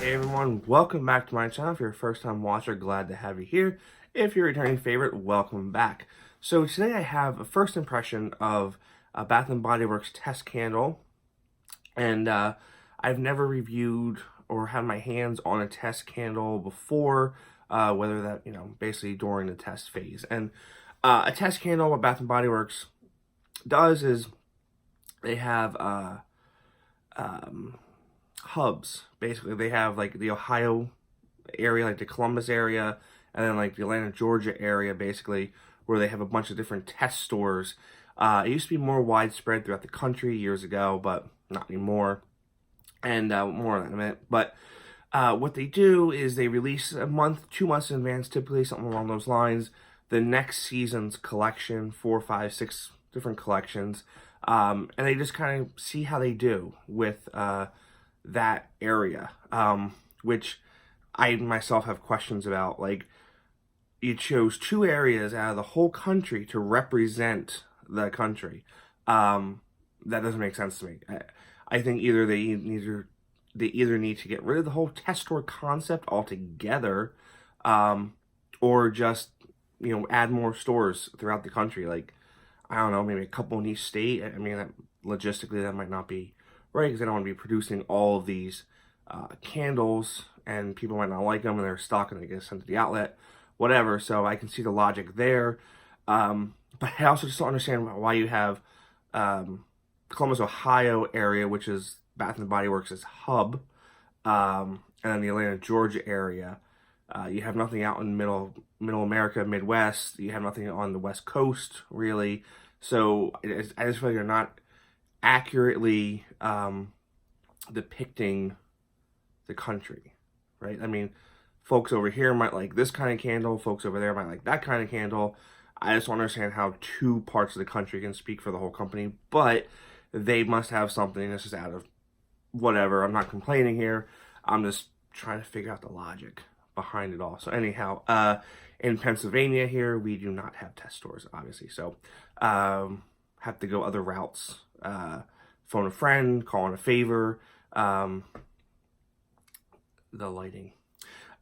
Hey everyone, welcome back to my channel. If you're a first time watcher, glad to have you here. If you're a returning favorite, welcome back. So today I have a first impression of a Bath & Body Works test candle. And I've never reviewed or had my hands on a test candle before, whether that, basically during the test phase. And a test candle, what Bath & Body Works does is they have hubs. Basically, they have like the Ohio area, like the Columbus area, and then like the Atlanta, Georgia area, basically, where they have a bunch of different test stores. It used to be more widespread throughout the country years ago, but not anymore. And more on that in a minute. But what they do is they release a month, 2 months in advance, typically something along those lines, the next season's collection, 4, 5, 6 different collections. And they just kind of see how they do with that area, which I myself have questions about. Like, you chose 2 areas out of the whole country to represent the country. That doesn't make sense to me. I think either they either need to get rid of the whole test store concept altogether, or just add more stores throughout the country. Like, I don't know, maybe a couple in each state. I mean, logistically that might not be right, because they don't want to be producing all of these candles, and people might not like them, and they're stock and they get sent to the outlet, whatever. So I can see the logic there. But I also just don't understand why you have Columbus, Ohio area, which is Bath & Body Works' hub, and then the Atlanta, Georgia area. You have nothing out in middle America, Midwest. You have nothing on the West Coast, really. So I just feel like you're not accurately depicting the country, right? I mean, folks over here might like this kind of candle. Folks over there might like that kind of candle. I just don't understand how 2 parts of the country can speak for the whole company, but they must have something. This is out of whatever. I'm not complaining here. I'm just trying to figure out the logic behind it all. So anyhow, in Pennsylvania here, we do not have test stores, obviously. So have to go other routes. Phone a friend, call in a favor. The lighting.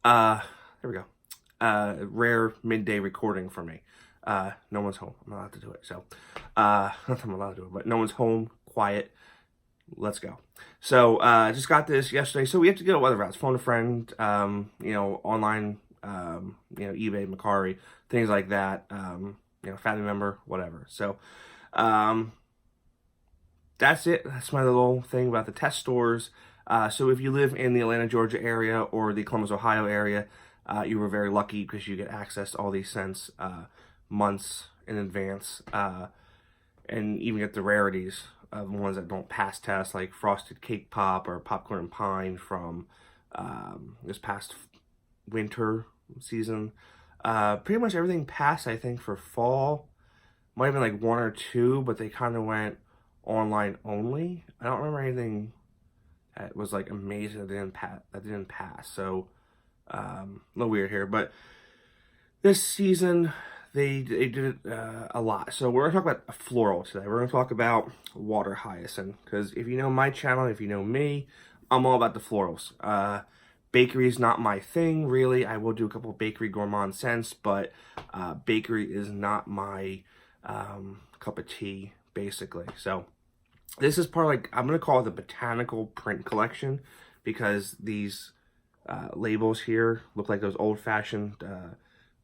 There we go. Rare midday recording for me. No one's home. I'm not allowed to do it. So, not that I'm allowed to do it, but no one's home, quiet. Let's go. So, just got this yesterday. So we have to go other routes. Phone a friend, online, eBay, Macari, things like that. Family member, whatever. So, that's it. That's my little thing about the test stores. So if you live in the Atlanta, Georgia area or the Columbus, Ohio area, you were very lucky because you get access to all these scents months in advance, and even get the rarities of ones that don't pass tests, like Frosted Cake Pop or Popcorn and Pine from this past winter season. Pretty much everything passed, I think, for fall. Might have been like 1 or 2, but they kind of went online only. I don't remember anything that was like amazing that didn't pass. So a little weird here, but this season they did a lot. So we're gonna talk about floral today. We're gonna talk about water hyacinth, because if you know my channel, if you know me, I'm all about the florals. Bakery is not my thing, really. I will do a couple of bakery gourmand scents, but bakery is not my cup of tea, basically. So this is part of, like, I'm going to call it the Botanical print collection, because these labels here look like those old-fashioned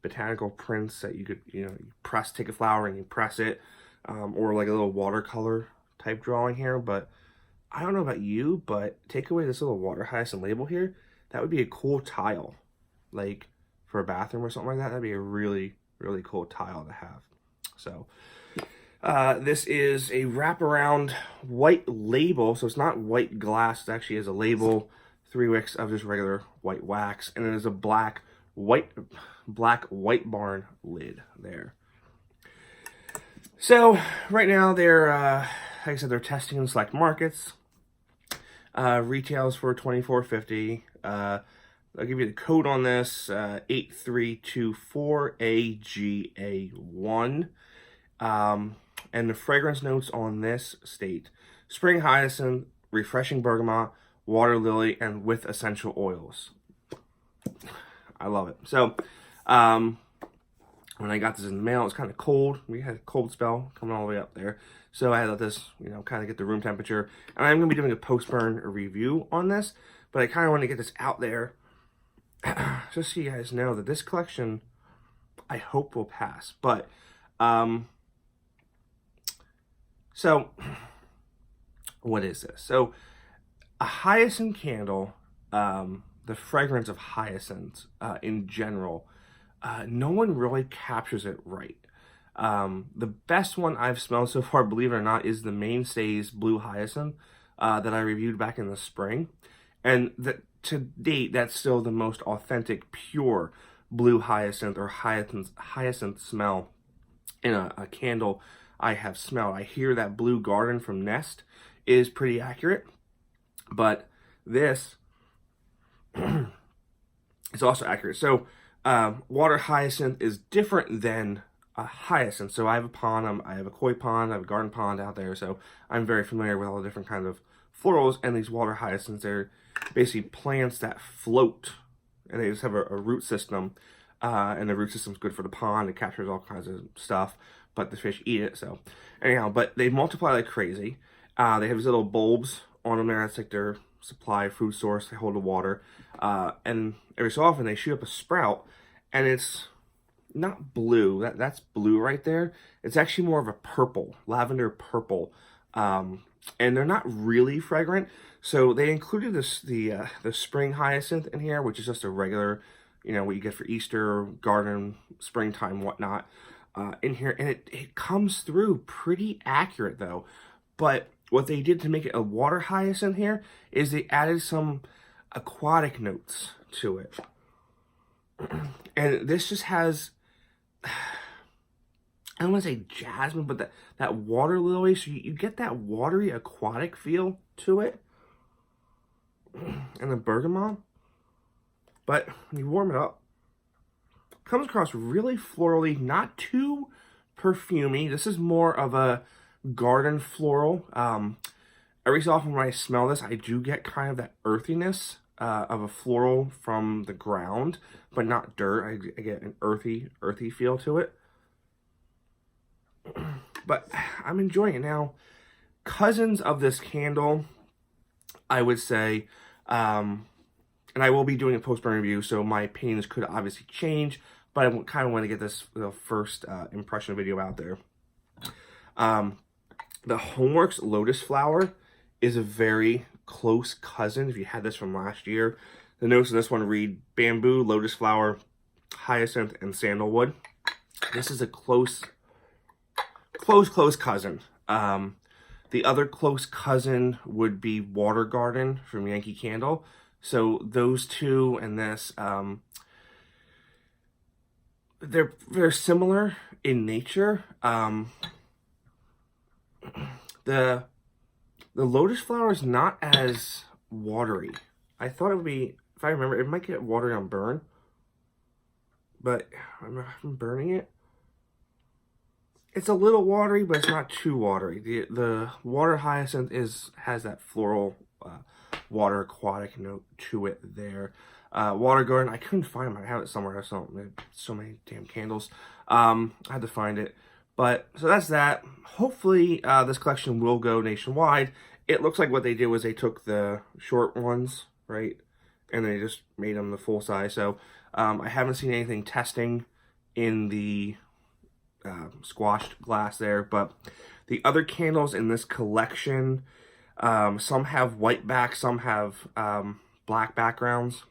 botanical prints that you could, you press, take a flower and you press it, or like a little watercolor type drawing here. But I don't know about you, but take away this little water hyacinth label here, that would be a cool tile, like for a bathroom or something like that. That'd be a really, really cool tile to have. So this is a wraparound white label, so it's not white glass. It actually is a label, 3 wicks of just regular white wax, and it is a black white barn lid there. So right now they're, like I said, they're testing in select markets. Retails for $24.50. I'll give you the code on this, 8324AGA1. And the fragrance notes on this state: spring hyacinth, refreshing bergamot, water lily, and with essential oils. I love it. So, when I got this in the mail, it was kind of cold. We had a cold spell coming all the way up there. So I had to let this, kind of get the room temperature. And I'm going to be doing a post-burn review on this. But I kind of want to get this out there just so you guys know that this collection, I hope, will pass. But, so, what is this? So, a hyacinth candle, the fragrance of hyacinth in general, no one really captures it right. The best one I've smelled so far, believe it or not, is the Mainstays Blue Hyacinth that I reviewed back in the spring. And to date, that's still the most authentic, pure blue hyacinth or hyacinth smell in a candle I have smelled. I hear that Blue Garden from Nest is pretty accurate, but this is also accurate. So water hyacinth is different than a hyacinth. So I have a pond, I have a koi pond, I have a garden pond out there, so I'm very familiar with all the different kinds of florals. And these water hyacinths, they're basically plants that float, and they just have a root system, and the root system's good for the pond. It captures all kinds of stuff, but the fish eat it. So anyhow, but they multiply like crazy. They have these little bulbs on them there. That's like their supply food source. They hold the water, and every so often they shoot up a sprout, and it's not blue. That's blue right there. It's actually more of a purple, lavender purple, and they're not really fragrant. So they included the spring hyacinth in here, which is just a regular, what you get for Easter, garden, springtime, whatnot, in here, and it comes through pretty accurate though. But what they did to make it a water hyacinth here is they added some aquatic notes to it. And this just has, I don't want to say jasmine, but that water lily. So you get that watery aquatic feel to it. And the bergamot. But when you warm it up, it comes across really florally, not too perfumey. This is more of a garden floral. Every so often when I smell this, I do get kind of that earthiness of a floral from the ground, but not dirt. I get an earthy feel to it. But I'm enjoying it. Now, cousins of this candle, I would say, and I will be doing a post-burn review, so my opinions could obviously change, but I kind of want to get this first impression video out there. The Homeworks Lotus Flower is a very close cousin. If you had this from last year, the notes in this one read bamboo, lotus flower, hyacinth, and sandalwood. This is a close cousin. The other close cousin would be Water Garden from Yankee Candle. So those two and this, they're very similar in nature. The lotus flower is not as watery. I thought it would be, if I remember, it might get watery on burn, but I'm burning it. It's a little watery, but it's not too watery. The water hyacinth has that floral water aquatic note to it there. Water Garden, I couldn't find them. I have it somewhere. I saw so many damn candles. I had to find it. But, so that's that. Hopefully, this collection will go nationwide. It looks like what they did was they took the short ones, right? And they just made them the full size. So, I haven't seen anything testing in the squashed glass there. But the other candles in this collection, some have white back, some have black backgrounds.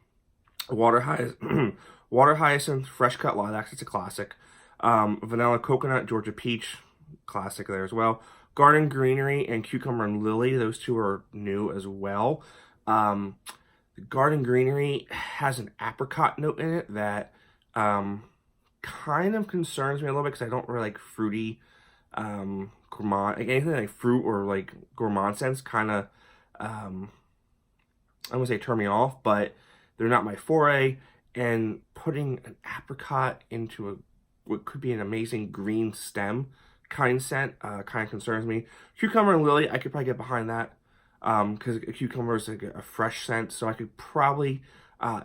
Water Hyacinth, Fresh Cut Lilacs, it's a classic. Vanilla Coconut, Georgia Peach, classic there as well. Garden Greenery and Cucumber and Lily, those two are new as well. The Garden Greenery has an apricot note in it that kind of concerns me a little bit because I don't really like fruity, gourmand, like anything like fruit or like gourmand scents kind of, I wouldn't say turn me off, but they're not my foray. And putting an apricot into what could be an amazing green stem kind scent kind of concerns me. Cucumber and Lily, I could probably get behind that. because a cucumber is like a fresh scent, so I could probably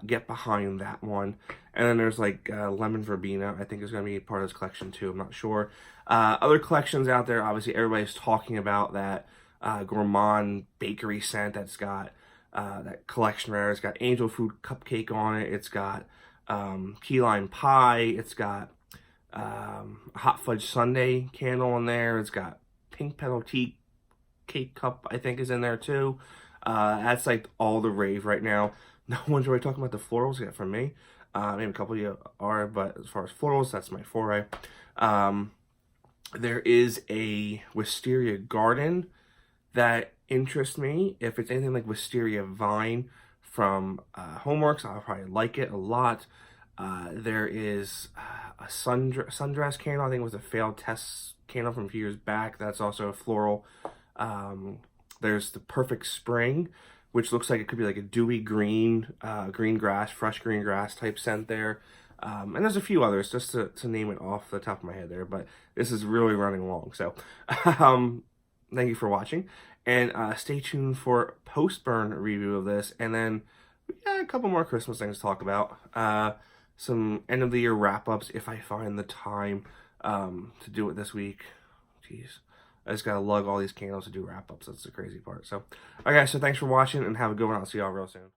get behind that one. And then there's like lemon verbena, I think is going to be part of this collection too. I'm not sure. Other collections out there, obviously everybody's talking about that gourmand bakery scent that's got that collection rare. It's got angel food cupcake on it. It's got key lime pie. It's got hot fudge sundae candle in there. It's got pink petal tea cake cup, I think, is in there too. That's like all the rave right now. No one's really talking about the florals yet from me. Maybe a couple of you are, but as far as florals, that's my foray. There is a Wisteria Garden that interests me. If it's anything like Wisteria Vine from Homeworks, I'll probably like it a lot. There is a Sundress candle. I think it was a failed test candle from a few years back. That's also a floral. There's the Perfect Spring, which looks like it could be like a dewy green, green grass, fresh green grass type scent there. And there's a few others, just to name it off the top of my head there, but this is really running long. So thank you for watching, and stay tuned for post-burn review of this, and then we got a couple more Christmas things to talk about. Some end of the year wrap-ups if I find the time to do it this week. Jeez. I just gotta lug all these candles to do wrap-ups. That's the crazy part. So, alright guys, so thanks for watching, and have a good one. I'll see y'all real soon.